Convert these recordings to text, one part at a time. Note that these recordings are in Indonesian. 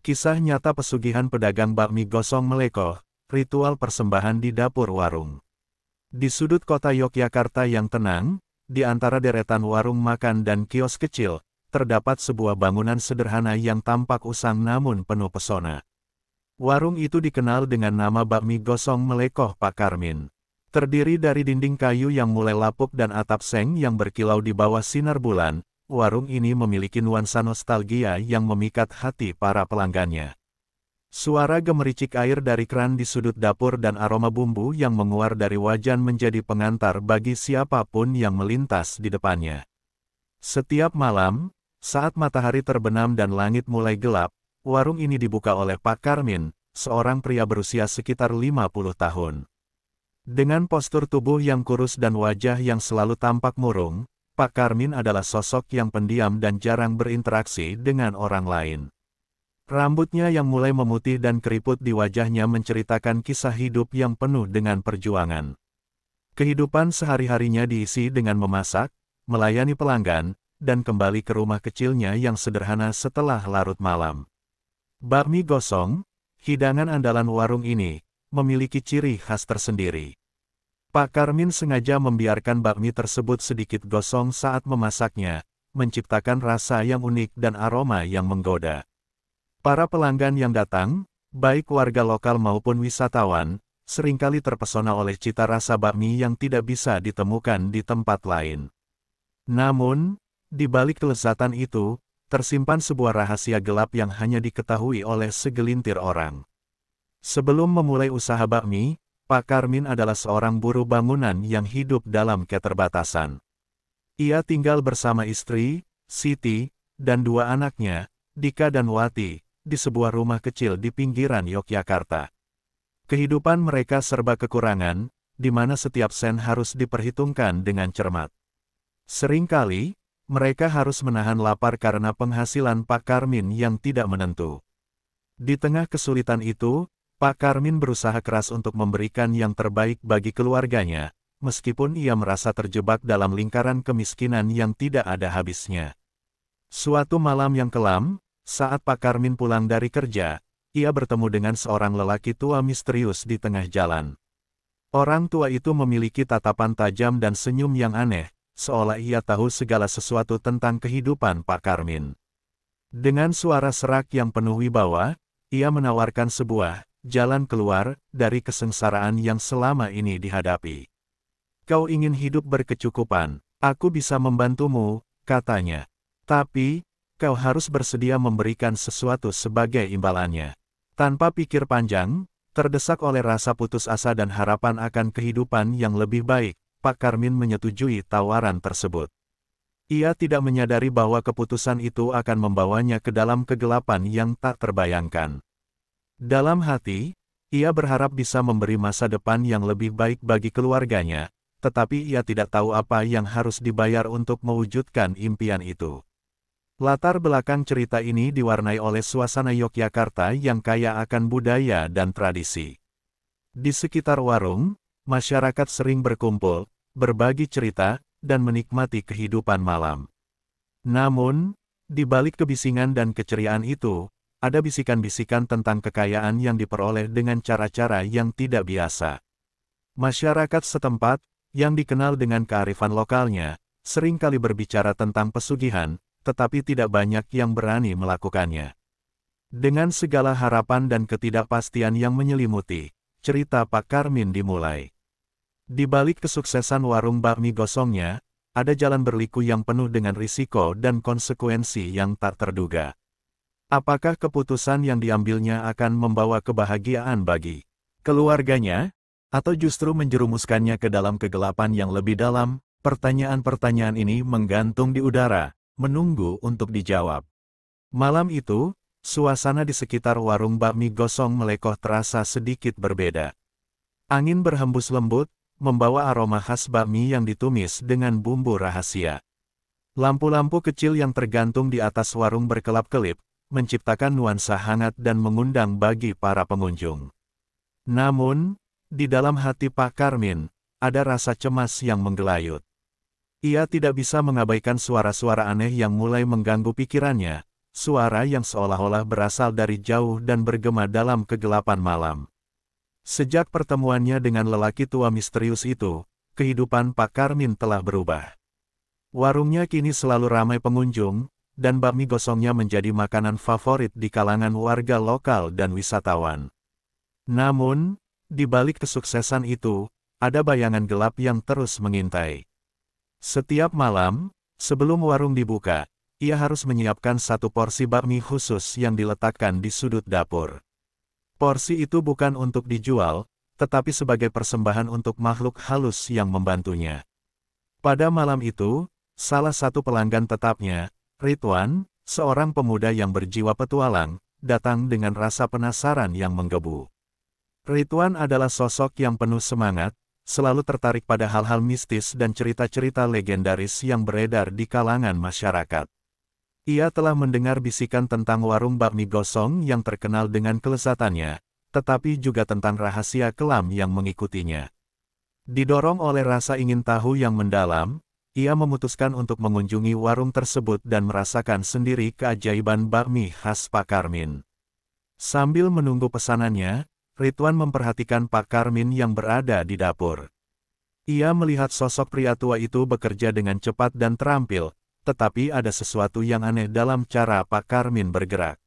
Kisah nyata pesugihan pedagang bakmi gosong Melekoh, ritual persembahan di dapur warung. Di sudut kota Yogyakarta yang tenang, di antara deretan warung makan dan kios kecil, terdapat sebuah bangunan sederhana yang tampak usang namun penuh pesona. Warung itu dikenal dengan nama bakmi gosong Melekoh Pak Karmin. Terdiri dari dinding kayu yang mulai lapuk dan atap seng yang berkilau di bawah sinar bulan. Warung ini memiliki nuansa nostalgia yang memikat hati para pelanggannya. Suara gemericik air dari keran di sudut dapur dan aroma bumbu yang menguar dari wajan menjadi pengantar bagi siapapun yang melintas di depannya. Setiap malam, saat matahari terbenam dan langit mulai gelap, warung ini dibuka oleh Pak Karmin, seorang pria berusia sekitar 50 tahun. Dengan postur tubuh yang kurus dan wajah yang selalu tampak murung, Pak Karmin adalah sosok yang pendiam dan jarang berinteraksi dengan orang lain. Rambutnya yang mulai memutih dan keriput di wajahnya menceritakan kisah hidup yang penuh dengan perjuangan. Kehidupan sehari-harinya diisi dengan memasak, melayani pelanggan, dan kembali ke rumah kecilnya yang sederhana setelah larut malam. Bakmi gosong, hidangan andalan warung ini, memiliki ciri khas tersendiri. Pak Karmin sengaja membiarkan bakmi tersebut sedikit gosong saat memasaknya, menciptakan rasa yang unik dan aroma yang menggoda. Para pelanggan yang datang, baik warga lokal maupun wisatawan, seringkali terpesona oleh cita rasa bakmi yang tidak bisa ditemukan di tempat lain. Namun, di balik kelezatan itu, tersimpan sebuah rahasia gelap yang hanya diketahui oleh segelintir orang. Sebelum memulai usaha bakmi, Pak Karmin adalah seorang buruh bangunan yang hidup dalam keterbatasan. Ia tinggal bersama istri, Siti, dan dua anaknya, Dika dan Wati, di sebuah rumah kecil di pinggiran Yogyakarta. Kehidupan mereka serba kekurangan, di mana setiap sen harus diperhitungkan dengan cermat. Seringkali, mereka harus menahan lapar karena penghasilan Pak Karmin yang tidak menentu. Di tengah kesulitan itu, Pak Karmin berusaha keras untuk memberikan yang terbaik bagi keluarganya, meskipun ia merasa terjebak dalam lingkaran kemiskinan yang tidak ada habisnya. Suatu malam yang kelam, saat Pak Karmin pulang dari kerja, ia bertemu dengan seorang lelaki tua misterius di tengah jalan. Orang tua itu memiliki tatapan tajam dan senyum yang aneh, seolah ia tahu segala sesuatu tentang kehidupan Pak Karmin. Dengan suara serak yang penuh wibawa, ia menawarkan sebuah jalan keluar dari kesengsaraan yang selama ini dihadapi. Kau ingin hidup berkecukupan, aku bisa membantumu, katanya. Tapi, kau harus bersedia memberikan sesuatu sebagai imbalannya. Tanpa pikir panjang, terdesak oleh rasa putus asa dan harapan akan kehidupan yang lebih baik, Pak Karmin menyetujui tawaran tersebut. Ia tidak menyadari bahwa keputusan itu akan membawanya ke dalam kegelapan yang tak terbayangkan. Dalam hati, ia berharap bisa memberi masa depan yang lebih baik bagi keluarganya, tetapi ia tidak tahu apa yang harus dibayar untuk mewujudkan impian itu. Latar belakang cerita ini diwarnai oleh suasana Yogyakarta yang kaya akan budaya dan tradisi. Di sekitar warung, masyarakat sering berkumpul, berbagi cerita, dan menikmati kehidupan malam. Namun, di balik kebisingan dan keceriaan itu, ada bisikan-bisikan tentang kekayaan yang diperoleh dengan cara-cara yang tidak biasa. Masyarakat setempat, yang dikenal dengan kearifan lokalnya, seringkali berbicara tentang pesugihan, tetapi tidak banyak yang berani melakukannya. Dengan segala harapan dan ketidakpastian yang menyelimuti, cerita Pak Karmin dimulai. Di balik kesuksesan warung bakmi gosongnya, ada jalan berliku yang penuh dengan risiko dan konsekuensi yang tak terduga. Apakah keputusan yang diambilnya akan membawa kebahagiaan bagi keluarganya, atau justru menjerumuskannya ke dalam kegelapan yang lebih dalam? Pertanyaan-pertanyaan ini menggantung di udara, menunggu untuk dijawab. Malam itu, suasana di sekitar warung bakmi gosong Melekoh terasa sedikit berbeda. Angin berhembus lembut, membawa aroma khas bakmi yang ditumis dengan bumbu rahasia. Lampu-lampu kecil yang tergantung di atas warung berkelap-kelip, menciptakan nuansa hangat dan mengundang bagi para pengunjung. Namun, di dalam hati Pak Karmin, ada rasa cemas yang menggelayut. Ia tidak bisa mengabaikan suara-suara aneh yang mulai mengganggu pikirannya, suara yang seolah-olah berasal dari jauh dan bergema dalam kegelapan malam. Sejak pertemuannya dengan lelaki tua misterius itu, kehidupan Pak Karmin telah berubah. Warungnya kini selalu ramai pengunjung, dan bakmi gosongnya menjadi makanan favorit di kalangan warga lokal dan wisatawan. Namun, di balik kesuksesan itu, ada bayangan gelap yang terus mengintai. Setiap malam, sebelum warung dibuka, ia harus menyiapkan satu porsi bakmi khusus yang diletakkan di sudut dapur. Porsi itu bukan untuk dijual, tetapi sebagai persembahan untuk makhluk halus yang membantunya. Pada malam itu, salah satu pelanggan tetapnya, Ridwan, seorang pemuda yang berjiwa petualang, datang dengan rasa penasaran yang menggebu. Ridwan adalah sosok yang penuh semangat, selalu tertarik pada hal-hal mistis dan cerita-cerita legendaris yang beredar di kalangan masyarakat. Ia telah mendengar bisikan tentang warung bakmi gosong yang terkenal dengan kelezatannya, tetapi juga tentang rahasia kelam yang mengikutinya. Didorong oleh rasa ingin tahu yang mendalam, ia memutuskan untuk mengunjungi warung tersebut dan merasakan sendiri keajaiban bakmi khas Pak Karmin. Sambil menunggu pesanannya, Ridwan memperhatikan Pak Karmin yang berada di dapur. Ia melihat sosok pria tua itu bekerja dengan cepat dan terampil, tetapi ada sesuatu yang aneh dalam cara Pak Karmin bergerak.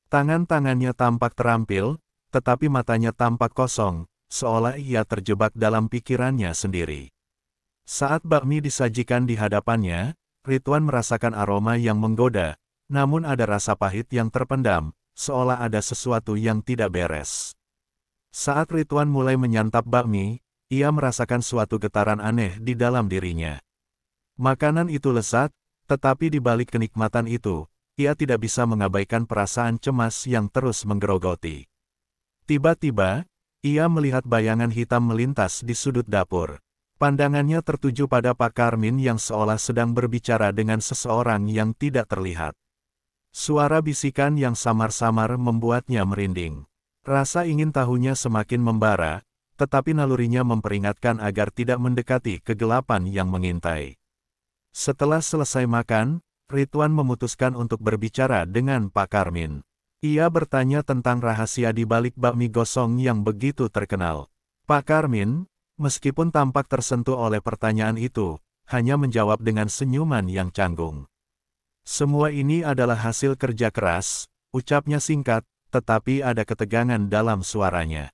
Tangan-tangannya tampak terampil, tetapi matanya tampak kosong, seolah ia terjebak dalam pikirannya sendiri. Saat bakmi disajikan di hadapannya, Ridwan merasakan aroma yang menggoda, namun ada rasa pahit yang terpendam, seolah ada sesuatu yang tidak beres. Saat Ridwan mulai menyantap bakmi, ia merasakan suatu getaran aneh di dalam dirinya. Makanan itu lezat, tetapi di balik kenikmatan itu, ia tidak bisa mengabaikan perasaan cemas yang terus menggerogoti. Tiba-tiba, ia melihat bayangan hitam melintas di sudut dapur. Pandangannya tertuju pada Pak Karmin yang seolah sedang berbicara dengan seseorang yang tidak terlihat. Suara bisikan yang samar-samar membuatnya merinding. Rasa ingin tahunya semakin membara, tetapi nalurinya memperingatkan agar tidak mendekati kegelapan yang mengintai. Setelah selesai makan, Ridwan memutuskan untuk berbicara dengan Pak Karmin. Ia bertanya tentang rahasia di balik bakmi gosong yang begitu terkenal. Pak Karmin, meskipun tampak tersentuh oleh pertanyaan itu, hanya menjawab dengan senyuman yang canggung. Semua ini adalah hasil kerja keras, ucapnya singkat, tetapi ada ketegangan dalam suaranya.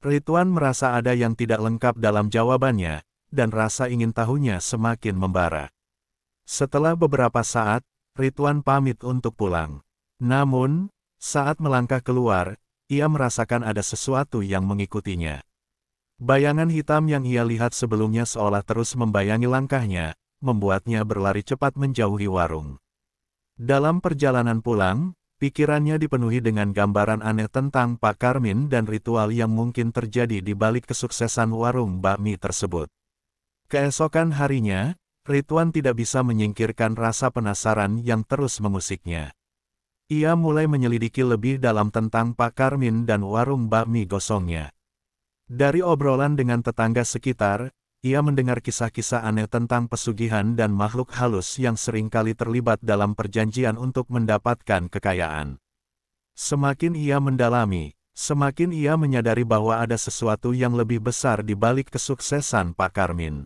Ridwan merasa ada yang tidak lengkap dalam jawabannya, dan rasa ingin tahunya semakin membara. Setelah beberapa saat, Ridwan pamit untuk pulang. Namun, saat melangkah keluar, ia merasakan ada sesuatu yang mengikutinya. Bayangan hitam yang ia lihat sebelumnya seolah terus membayangi langkahnya, membuatnya berlari cepat menjauhi warung. Dalam perjalanan pulang, pikirannya dipenuhi dengan gambaran aneh tentang Pak Karmin dan ritual yang mungkin terjadi di balik kesuksesan warung bakmi tersebut. Keesokan harinya, Ridwan tidak bisa menyingkirkan rasa penasaran yang terus mengusiknya. Ia mulai menyelidiki lebih dalam tentang Pak Karmin dan warung bakmi gosongnya. Dari obrolan dengan tetangga sekitar, ia mendengar kisah-kisah aneh tentang pesugihan dan makhluk halus yang seringkali terlibat dalam perjanjian untuk mendapatkan kekayaan. Semakin ia mendalami, semakin ia menyadari bahwa ada sesuatu yang lebih besar di balik kesuksesan Pak Karmin.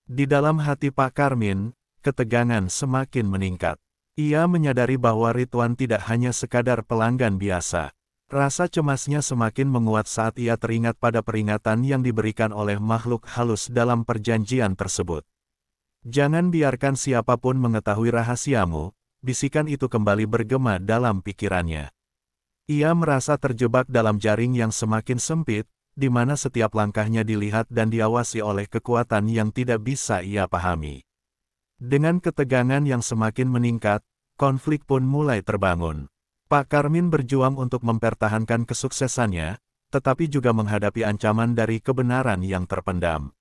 Di dalam hati Pak Karmin, ketegangan semakin meningkat. Ia menyadari bahwa Ridwan tidak hanya sekadar pelanggan biasa. Rasa cemasnya semakin menguat saat ia teringat pada peringatan yang diberikan oleh makhluk halus dalam perjanjian tersebut. Jangan biarkan siapapun mengetahui rahasiamu, bisikan itu kembali bergema dalam pikirannya. Ia merasa terjebak dalam jaring yang semakin sempit, di mana setiap langkahnya dilihat dan diawasi oleh kekuatan yang tidak bisa ia pahami. Dengan ketegangan yang semakin meningkat, konflik pun mulai terbangun. Pak Karmin berjuang untuk mempertahankan kesuksesannya, tetapi juga menghadapi ancaman dari kebenaran yang terpendam.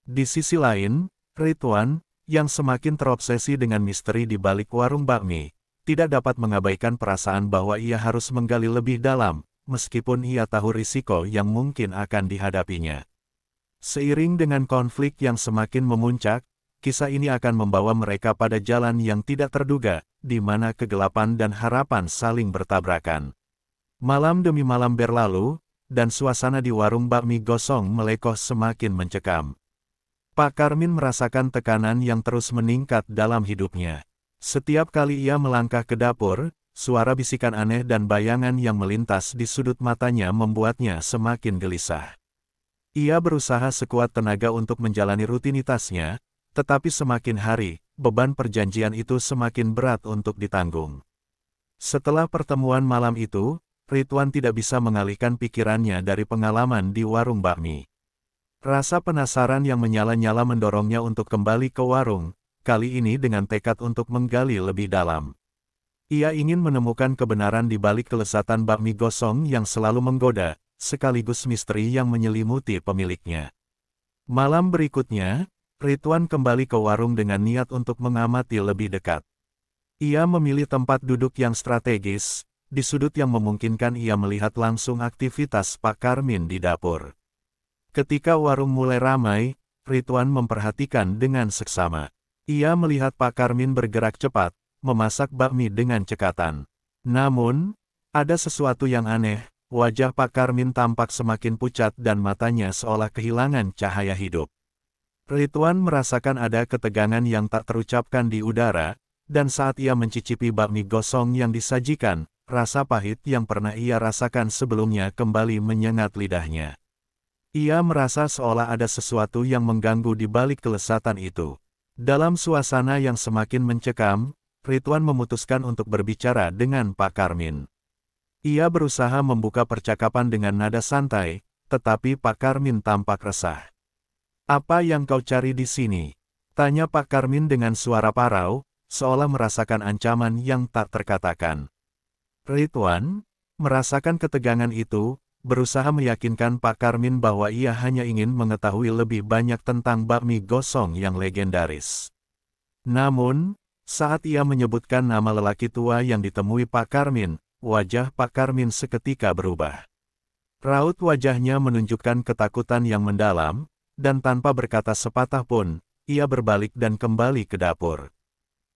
Di sisi lain, Ridwan, yang semakin terobsesi dengan misteri di balik warung bakmi, tidak dapat mengabaikan perasaan bahwa ia harus menggali lebih dalam, meskipun ia tahu risiko yang mungkin akan dihadapinya. Seiring dengan konflik yang semakin memuncak, kisah ini akan membawa mereka pada jalan yang tidak terduga, di mana kegelapan dan harapan saling bertabrakan. Malam demi malam berlalu, dan suasana di warung bakmi gosong melekoh semakin mencekam. Pak Karmin merasakan tekanan yang terus meningkat dalam hidupnya. Setiap kali ia melangkah ke dapur, suara bisikan aneh dan bayangan yang melintas di sudut matanya membuatnya semakin gelisah. Ia berusaha sekuat tenaga untuk menjalani rutinitasnya, tetapi semakin hari, beban perjanjian itu semakin berat untuk ditanggung. Setelah pertemuan malam itu, Ridwan tidak bisa mengalihkan pikirannya dari pengalaman di warung bakmi. Rasa penasaran yang menyala-nyala mendorongnya untuk kembali ke warung, kali ini dengan tekad untuk menggali lebih dalam. Ia ingin menemukan kebenaran di balik kelezatan bakmi gosong yang selalu menggoda, sekaligus misteri yang menyelimuti pemiliknya. Malam berikutnya, Ridwan kembali ke warung dengan niat untuk mengamati lebih dekat. Ia memilih tempat duduk yang strategis, di sudut yang memungkinkan ia melihat langsung aktivitas Pak Karmin di dapur. Ketika warung mulai ramai, Ridwan memperhatikan dengan seksama. Ia melihat Pak Karmin bergerak cepat, memasak bakmi dengan cekatan. Namun, ada sesuatu yang aneh, wajah Pak Karmin tampak semakin pucat dan matanya seolah kehilangan cahaya hidup. Ridwan merasakan ada ketegangan yang tak terucapkan di udara, dan saat ia mencicipi bakmi gosong yang disajikan, rasa pahit yang pernah ia rasakan sebelumnya kembali menyengat lidahnya. Ia merasa seolah ada sesuatu yang mengganggu di balik kelezatan itu. Dalam suasana yang semakin mencekam, Ridwan memutuskan untuk berbicara dengan Pak Karmin. Ia berusaha membuka percakapan dengan nada santai, tetapi Pak Karmin tampak resah. "Apa yang kau cari di sini?" tanya Pak Karmin dengan suara parau, seolah merasakan ancaman yang tak terkatakan. Ridwan, merasakan ketegangan itu, berusaha meyakinkan Pak Karmin bahwa ia hanya ingin mengetahui lebih banyak tentang bakmi gosong yang legendaris. Namun, saat ia menyebutkan nama lelaki tua yang ditemui Pak Karmin, wajah Pak Karmin seketika berubah. Raut wajahnya menunjukkan ketakutan yang mendalam, dan tanpa berkata sepatah pun, ia berbalik dan kembali ke dapur.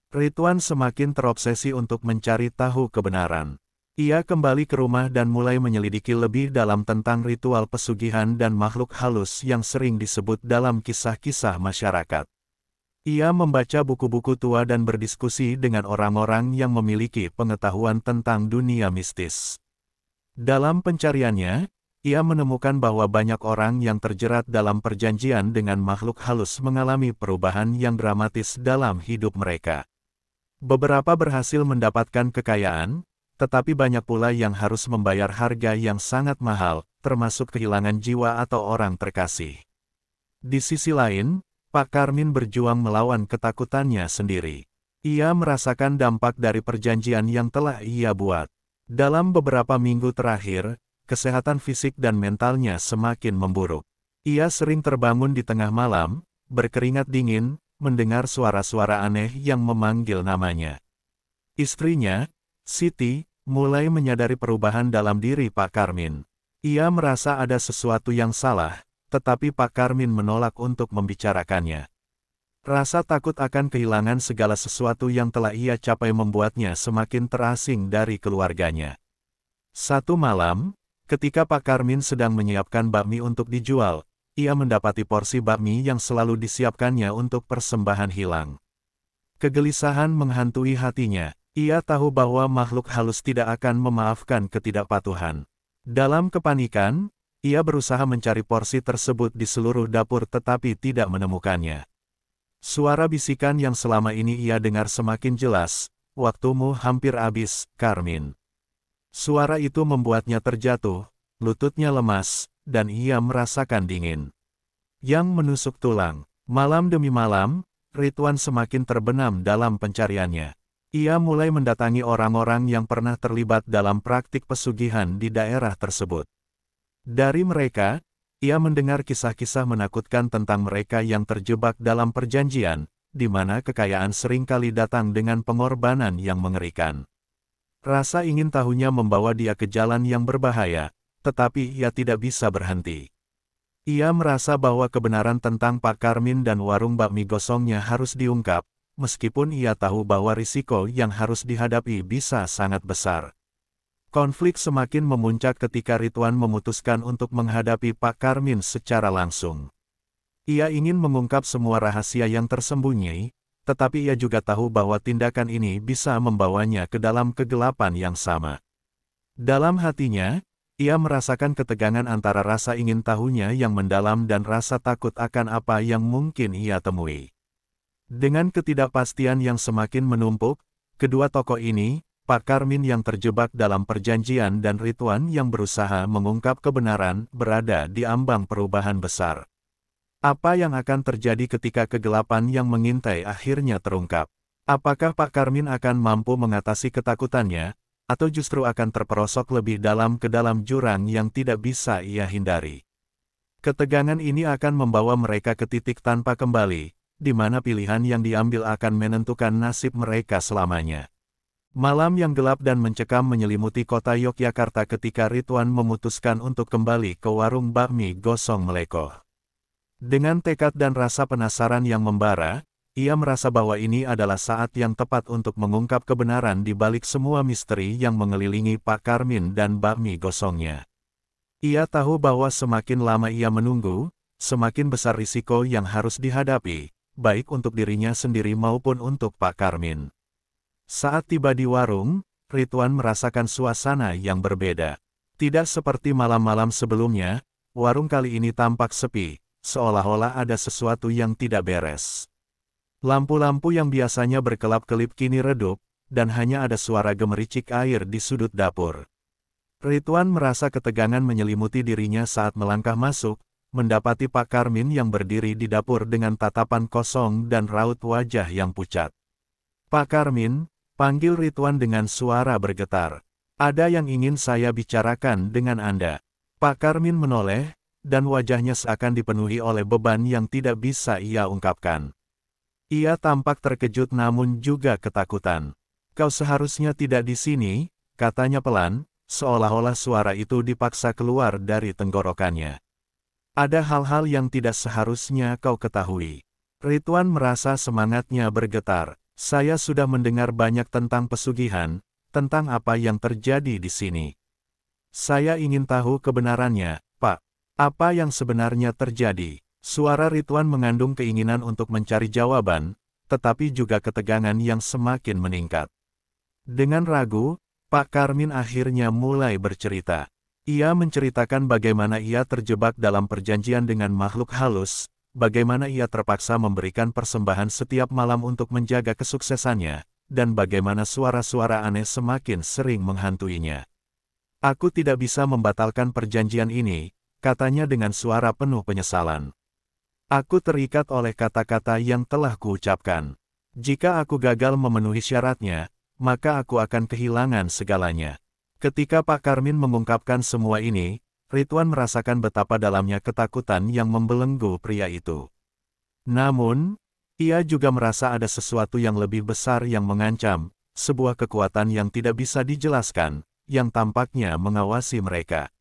Ridwan semakin terobsesi untuk mencari tahu kebenaran. Ia kembali ke rumah dan mulai menyelidiki lebih dalam tentang ritual pesugihan dan makhluk halus yang sering disebut dalam kisah-kisah masyarakat. Ia membaca buku-buku tua dan berdiskusi dengan orang-orang yang memiliki pengetahuan tentang dunia mistis. Dalam pencariannya, ia menemukan bahwa banyak orang yang terjerat dalam perjanjian dengan makhluk halus mengalami perubahan yang dramatis dalam hidup mereka. Beberapa berhasil mendapatkan kekayaan, tetapi banyak pula yang harus membayar harga yang sangat mahal, termasuk kehilangan jiwa atau orang terkasih. Di sisi lain, Pak Karmin berjuang melawan ketakutannya sendiri. Ia merasakan dampak dari perjanjian yang telah ia buat. Dalam beberapa minggu terakhir, kesehatan fisik dan mentalnya semakin memburuk. Ia sering terbangun di tengah malam, berkeringat dingin, mendengar suara-suara aneh yang memanggil namanya. Istrinya, Siti, mulai menyadari perubahan dalam diri Pak Karmin. Ia merasa ada sesuatu yang salah, tetapi Pak Karmin menolak untuk membicarakannya. Rasa takut akan kehilangan segala sesuatu yang telah ia capai membuatnya semakin terasing dari keluarganya. Satu malam, ketika Pak Karmin sedang menyiapkan bakmi untuk dijual, ia mendapati porsi bakmi yang selalu disiapkannya untuk persembahan hilang. Kegelisahan menghantui hatinya. Ia tahu bahwa makhluk halus tidak akan memaafkan ketidakpatuhan. Dalam kepanikan, ia berusaha mencari porsi tersebut di seluruh dapur tetapi tidak menemukannya. Suara bisikan yang selama ini ia dengar semakin jelas, "Waktumu hampir habis, Karmin." Suara itu membuatnya terjatuh, lututnya lemas, dan ia merasakan dingin yang menusuk tulang. Malam demi malam, Ridwan semakin terbenam dalam pencariannya. Ia mulai mendatangi orang-orang yang pernah terlibat dalam praktik pesugihan di daerah tersebut. Dari mereka, ia mendengar kisah-kisah menakutkan tentang mereka yang terjebak dalam perjanjian, di mana kekayaan seringkali datang dengan pengorbanan yang mengerikan. Rasa ingin tahunya membawa dia ke jalan yang berbahaya, tetapi ia tidak bisa berhenti. Ia merasa bahwa kebenaran tentang Pak Karmin dan warung bakmi gosongnya harus diungkap, meskipun ia tahu bahwa risiko yang harus dihadapi bisa sangat besar. Konflik semakin memuncak ketika Ridwan memutuskan untuk menghadapi Pak Karmin secara langsung. Ia ingin mengungkap semua rahasia yang tersembunyi, tetapi ia juga tahu bahwa tindakan ini bisa membawanya ke dalam kegelapan yang sama. Dalam hatinya, ia merasakan ketegangan antara rasa ingin tahunya yang mendalam dan rasa takut akan apa yang mungkin ia temui. Dengan ketidakpastian yang semakin menumpuk, kedua tokoh ini, Pak Karmin yang terjebak dalam perjanjian dan Ridwan yang berusaha mengungkap kebenaran, berada di ambang perubahan besar. Apa yang akan terjadi ketika kegelapan yang mengintai akhirnya terungkap? Apakah Pak Karmin akan mampu mengatasi ketakutannya, atau justru akan terperosok lebih dalam ke dalam jurang yang tidak bisa ia hindari? Ketegangan ini akan membawa mereka ke titik tanpa kembali, di mana pilihan yang diambil akan menentukan nasib mereka selamanya. Malam yang gelap dan mencekam menyelimuti kota Yogyakarta ketika Ridwan memutuskan untuk kembali ke warung bakmi gosong Melekoh. Dengan tekad dan rasa penasaran yang membara, ia merasa bahwa ini adalah saat yang tepat untuk mengungkap kebenaran di balik semua misteri yang mengelilingi Pak Karmin dan bakmi gosongnya. Ia tahu bahwa semakin lama ia menunggu, semakin besar risiko yang harus dihadapi, baik untuk dirinya sendiri maupun untuk Pak Karmin. Saat tiba di warung, Ridwan merasakan suasana yang berbeda. Tidak seperti malam-malam sebelumnya, warung kali ini tampak sepi, seolah-olah ada sesuatu yang tidak beres. Lampu-lampu yang biasanya berkelap-kelip kini redup, dan hanya ada suara gemericik air di sudut dapur. Ridwan merasa ketegangan menyelimuti dirinya saat melangkah masuk, mendapati Pak Karmin yang berdiri di dapur dengan tatapan kosong dan raut wajah yang pucat. "Pak Karmin," panggil Ridwan dengan suara bergetar. "Ada yang ingin saya bicarakan dengan Anda." Pak Karmin menoleh, dan wajahnya seakan dipenuhi oleh beban yang tidak bisa ia ungkapkan. Ia tampak terkejut namun juga ketakutan. "Kau seharusnya tidak di sini," katanya pelan, seolah-olah suara itu dipaksa keluar dari tenggorokannya. "Ada hal-hal yang tidak seharusnya kau ketahui." Ridwan merasa semangatnya bergetar. "Saya sudah mendengar banyak tentang pesugihan, tentang apa yang terjadi di sini. Saya ingin tahu kebenarannya, Pak. Apa yang sebenarnya terjadi?" Suara Ridwan mengandung keinginan untuk mencari jawaban, tetapi juga ketegangan yang semakin meningkat. Dengan ragu, Pak Karmin akhirnya mulai bercerita. Ia menceritakan bagaimana ia terjebak dalam perjanjian dengan makhluk halus, bagaimana ia terpaksa memberikan persembahan setiap malam untuk menjaga kesuksesannya, dan bagaimana suara-suara aneh semakin sering menghantuinya. "Aku tidak bisa membatalkan perjanjian ini," katanya dengan suara penuh penyesalan. "Aku terikat oleh kata-kata yang telah kuucapkan. Jika aku gagal memenuhi syaratnya, maka aku akan kehilangan segalanya." Ketika Pak Karmin mengungkapkan semua ini, Ridwan merasakan betapa dalamnya ketakutan yang membelenggu pria itu. Namun, ia juga merasa ada sesuatu yang lebih besar yang mengancam, sebuah kekuatan yang tidak bisa dijelaskan, yang tampaknya mengawasi mereka.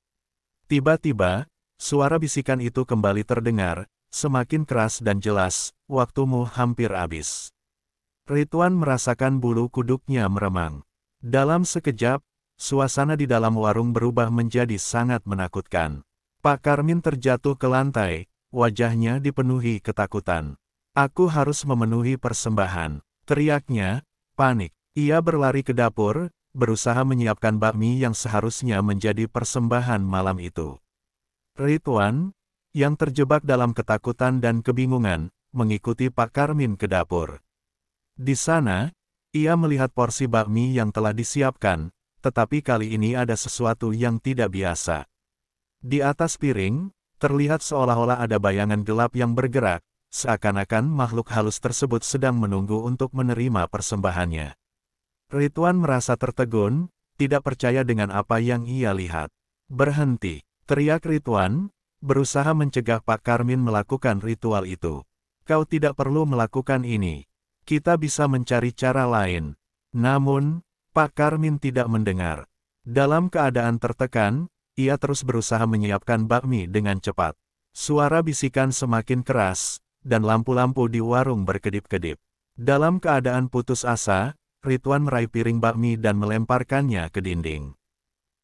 Tiba-tiba, suara bisikan itu kembali terdengar, semakin keras dan jelas, "Waktumu hampir habis." Ridwan merasakan bulu kuduknya meremang. Dalam sekejap, suasana di dalam warung berubah menjadi sangat menakutkan. Pak Karmin terjatuh ke lantai, wajahnya dipenuhi ketakutan. "Aku harus memenuhi persembahan," teriaknya, panik. Ia berlari ke dapur, berusaha menyiapkan bakmi yang seharusnya menjadi persembahan malam itu. Ridwan, yang terjebak dalam ketakutan dan kebingungan, mengikuti Pak Karmin ke dapur. Di sana, ia melihat porsi bakmi yang telah disiapkan, tetapi kali ini ada sesuatu yang tidak biasa. Di atas piring, terlihat seolah-olah ada bayangan gelap yang bergerak, seakan-akan makhluk halus tersebut sedang menunggu untuk menerima persembahannya. Ridwan merasa tertegun, tidak percaya dengan apa yang ia lihat. "Berhenti!" teriak Ridwan, berusaha mencegah Pak Karmin melakukan ritual itu. "Kau tidak perlu melakukan ini. Kita bisa mencari cara lain." Namun, Pak Karmin tidak mendengar. Dalam keadaan tertekan, ia terus berusaha menyiapkan bakmi dengan cepat. Suara bisikan semakin keras, dan lampu-lampu di warung berkedip-kedip. Dalam keadaan putus asa, Ridwan meraih piring bakmi dan melemparkannya ke dinding.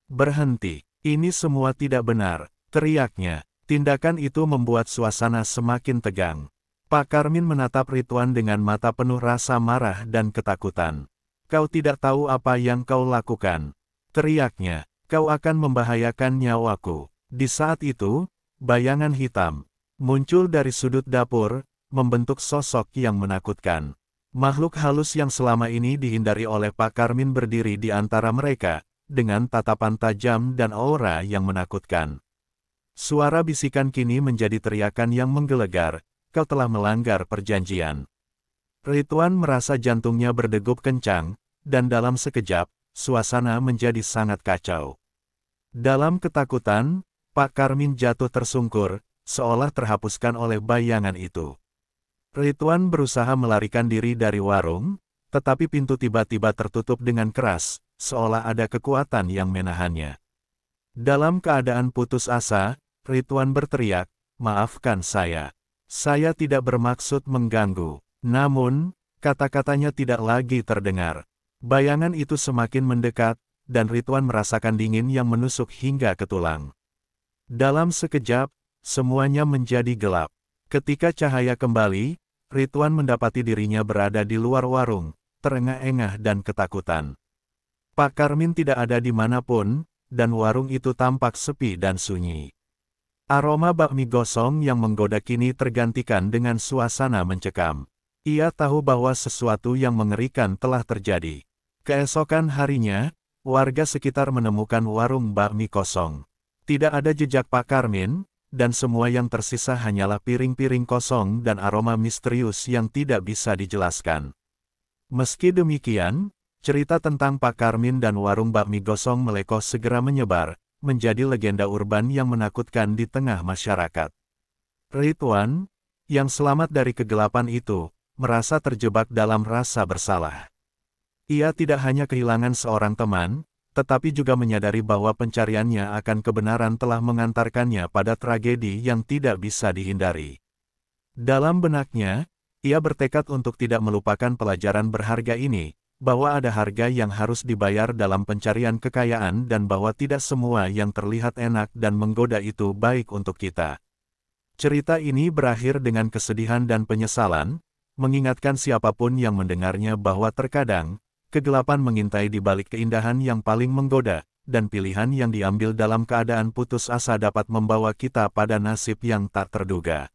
"Berhenti, ini semua tidak benar," teriaknya. Tindakan itu membuat suasana semakin tegang. Pak Karmin menatap Ridwan dengan mata penuh rasa marah dan ketakutan. "Kau tidak tahu apa yang kau lakukan," teriaknya. "Kau akan membahayakan nyawaku." Di saat itu, bayangan hitam muncul dari sudut dapur, membentuk sosok yang menakutkan. Makhluk halus yang selama ini dihindari oleh Pak Karmin berdiri di antara mereka, dengan tatapan tajam dan aura yang menakutkan. Suara bisikan kini menjadi teriakan yang menggelegar, "Kau telah melanggar perjanjian." Ridwan merasa jantungnya berdegup kencang, dan dalam sekejap, suasana menjadi sangat kacau. Dalam ketakutan, Pak Karmin jatuh tersungkur, seolah terhapuskan oleh bayangan itu. Ridwan berusaha melarikan diri dari warung, tetapi pintu tiba-tiba tertutup dengan keras, seolah ada kekuatan yang menahannya. Dalam keadaan putus asa, Ridwan berteriak, "Maafkan saya. Saya tidak bermaksud mengganggu." Namun, kata-katanya tidak lagi terdengar. Bayangan itu semakin mendekat, dan Ridwan merasakan dingin yang menusuk hingga ke tulang. Dalam sekejap, semuanya menjadi gelap. Ketika cahaya kembali, Ridwan mendapati dirinya berada di luar warung, terengah-engah dan ketakutan. Pak Karmin tidak ada di manapun, dan warung itu tampak sepi dan sunyi. Aroma bakmi gosong yang menggoda kini tergantikan dengan suasana mencekam. Ia tahu bahwa sesuatu yang mengerikan telah terjadi. Keesokan harinya, warga sekitar menemukan warung bakmi kosong. Tidak ada jejak Pak Karmin, dan semua yang tersisa hanyalah piring-piring kosong dan aroma misterius yang tidak bisa dijelaskan. Meski demikian, cerita tentang Pak Karmin dan warung bakmi gosong Meleko segera menyebar, menjadi legenda urban yang menakutkan di tengah masyarakat. Ridwan, yang selamat dari kegelapan itu, merasa terjebak dalam rasa bersalah. Ia tidak hanya kehilangan seorang teman, tetapi juga menyadari bahwa pencariannya akan kebenaran telah mengantarkannya pada tragedi yang tidak bisa dihindari. Dalam benaknya, ia bertekad untuk tidak melupakan pelajaran berharga ini, bahwa ada harga yang harus dibayar dalam pencarian kekayaan dan bahwa tidak semua yang terlihat enak dan menggoda itu baik untuk kita. Cerita ini berakhir dengan kesedihan dan penyesalan, mengingatkan siapapun yang mendengarnya bahwa terkadang, kegelapan mengintai di balik keindahan yang paling menggoda, dan pilihan yang diambil dalam keadaan putus asa dapat membawa kita pada nasib yang tak terduga.